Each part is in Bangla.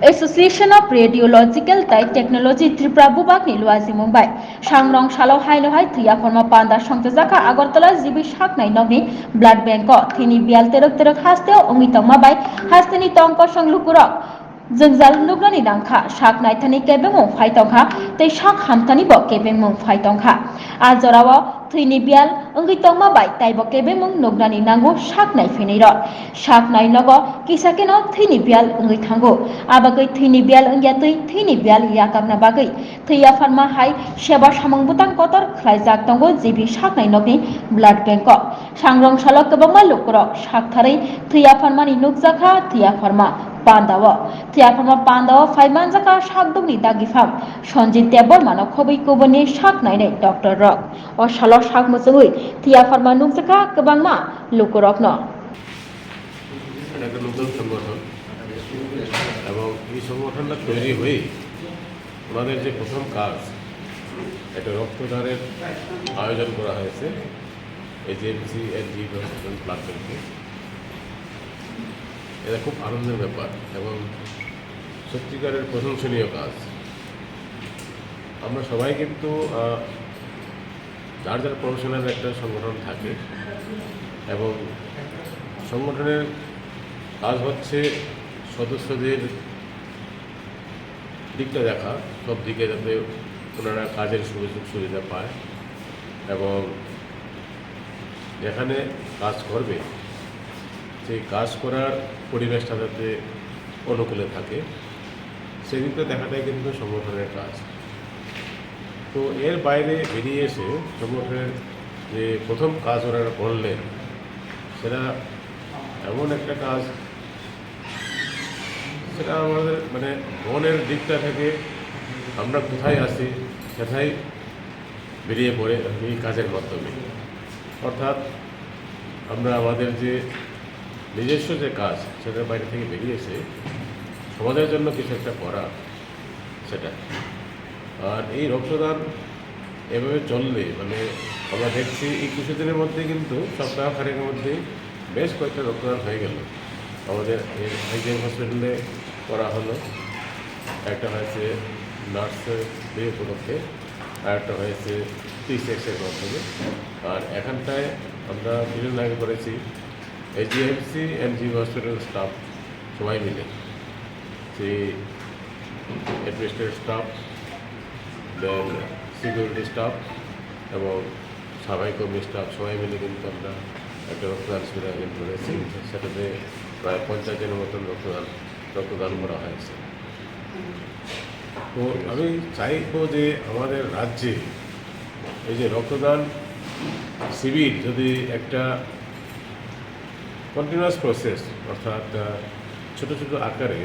Association of Radiological Technology Tripura Bubakni Luazi Mumbai Shangrong Shalo Haino Hai Thia Forma Panda Shangtazaka Agartala Zibi Shaknai Nogni Blood Bank Thini Bial Terok Hasteo Ungitong Mabai Hasteni Tongko Shanglukurok Zengzal Nugrani Dangka Shak Naitani Kebemung Faitongha Te Shak Hamtani Bo Kebemung Faitongha Azorawa Thini Bial Ungitong Mabai Taibo Kebemung Nugrani Nangu Shak Nai Finiro Shak Nai Nogo Kisakeno Thini Bial Ungitango Abagai Thini Bial Ungyatui Thini Bial Yakabna Bagai Thia Farma Hai Sheba Shamang Butang Kotor Klaizak Tongo Zibi Shak Nai Nogni Blood Bank Shangrong Shalok Kabama Lukro Shak Thari Thia Farmani Nukzaka Thia Farma Pandawa Thia Farma Pandawa Faimanzaka Shakdugni Dagifam Shonjit Tebor Mano Kobi Kubani Shak Nai Dr. Rock O Shalok Shak Musui Thia Farma Nukzaka Kabangma Lukurokno একটা নতুন সংগঠন এবং এই সংগঠনটা তৈরি হয়ে ওনাদের যে প্রথম কাজ একটা রক্তদানের আয়োজন করা হয়েছে এজেন্সি এনজি হসপিটাল প্ল্যাটফর্মকে। এটা খুব আনন্দের ব্যাপার এবং সত্যিকারের প্রশংসনীয় কাজ। আমরা সবাই কিন্তু যার যার প্রফেশনাল একটা সংগঠন থাকে এবং সংগঠনের কাজ হচ্ছে সদস্যদের দিকটা দেখা, সব দিকে যাতে ওনারা কাজের সুযোগ সুবিধা পায় এবং যেখানে কাজ করবে সেই কাজ করার পরিবেশটা যাতে অনুকূলে থাকে সেদিকটা দেখাটাই কিন্তু সংগঠনের কাজ। তো এর বাইরে বেরিয়ে এসে সংগঠনের যে প্রথম কাজ ওনারা করলেন সেটা এমন একটা কাজ, সেটা আমাদের মানে মনের দিকটা থেকে আমরা কোথায় আসি সেটাই বেরিয়ে পড়ে এই কাজের মাধ্যমে। অর্থাৎ আমরা আমাদের যে নিজস্ব যে কাজ সেটার বাইরে থেকে বেরিয়ে এসে সমাজের জন্য কিছু একটা করা সেটা। আর এই রক্তদান এভাবে চললে মানে আমরা দেখছি এই কিছুদিনের মধ্যে কিন্তু সপ্তাহখানেকের মধ্যেই বেশ কয়েকটা রক্তদান হয়ে গেল। আমাদের এই হসপিটালে করা হলো, একটা হয়েছে নার্সের উপলক্ষে, আর একটা হয়েছে টি6-এর মাধ্যমে। আর এখানটায় আমরা বিভিন্ন আগে করেছি এইচডিএফসি এনজি হসপিটাল স্টাফ সবাই মিলে, সেই অ্যাডমিনিস্ট্রেটিভ স্টাফ, দেন সিকিউরিটি স্টাফ এবং সাফাই কর্মী স্টাফ সবাই মিলে কিন্তু আমরা একটা রক্তদান শিবির আয়োজন করেছি। সেটাতে প্রায় 50 জনের মতন রক্তদান করা হয়েছে। তো আমি চাইবো যে আমাদের রাজ্যে এই যে রক্তদান শিবির যদি একটা কন্টিনিউয়াস প্রসেস, অর্থাৎ ছোটো ছোটো আকারে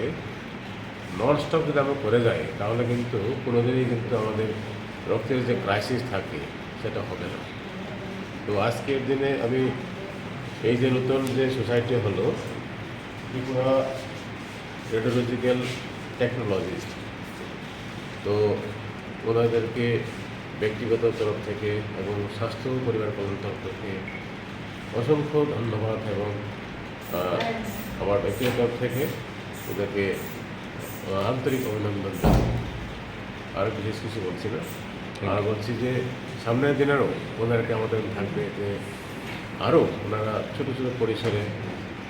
নন স্টপ যদি আমরা করে যাই তাহলে কিন্তু কোনোদিনই কিন্তু আমাদের রক্তের যে ক্রাইসিস থাকে সেটা হবে না। তো আজকের দিনে আমি এই যে নতুন যে সোসাইটি হলো ত্রিপুরা রেডিওলজিক্যাল টেকনোলজিস্ট, তো ওনাদেরকে ব্যক্তিগত তরফ থেকে এবং স্বাস্থ্য পরিবার কল্যাণ তরফ থেকে অসংখ্য ধন্যবাদ এবং আমার ব্যক্তিগত তরফ থেকে ওদেরকে আন্তরিক অভিনন্দন জানাই। আর বিশেষ কিছু বলছি না, আর বলছি যে সামনের দিনেরও ওনাদেরকে আমাদের থাকবে যে আরও ওনারা ছোটো ছোটো পরিসরে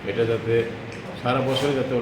এটা যাতে সারা বছরে যাতে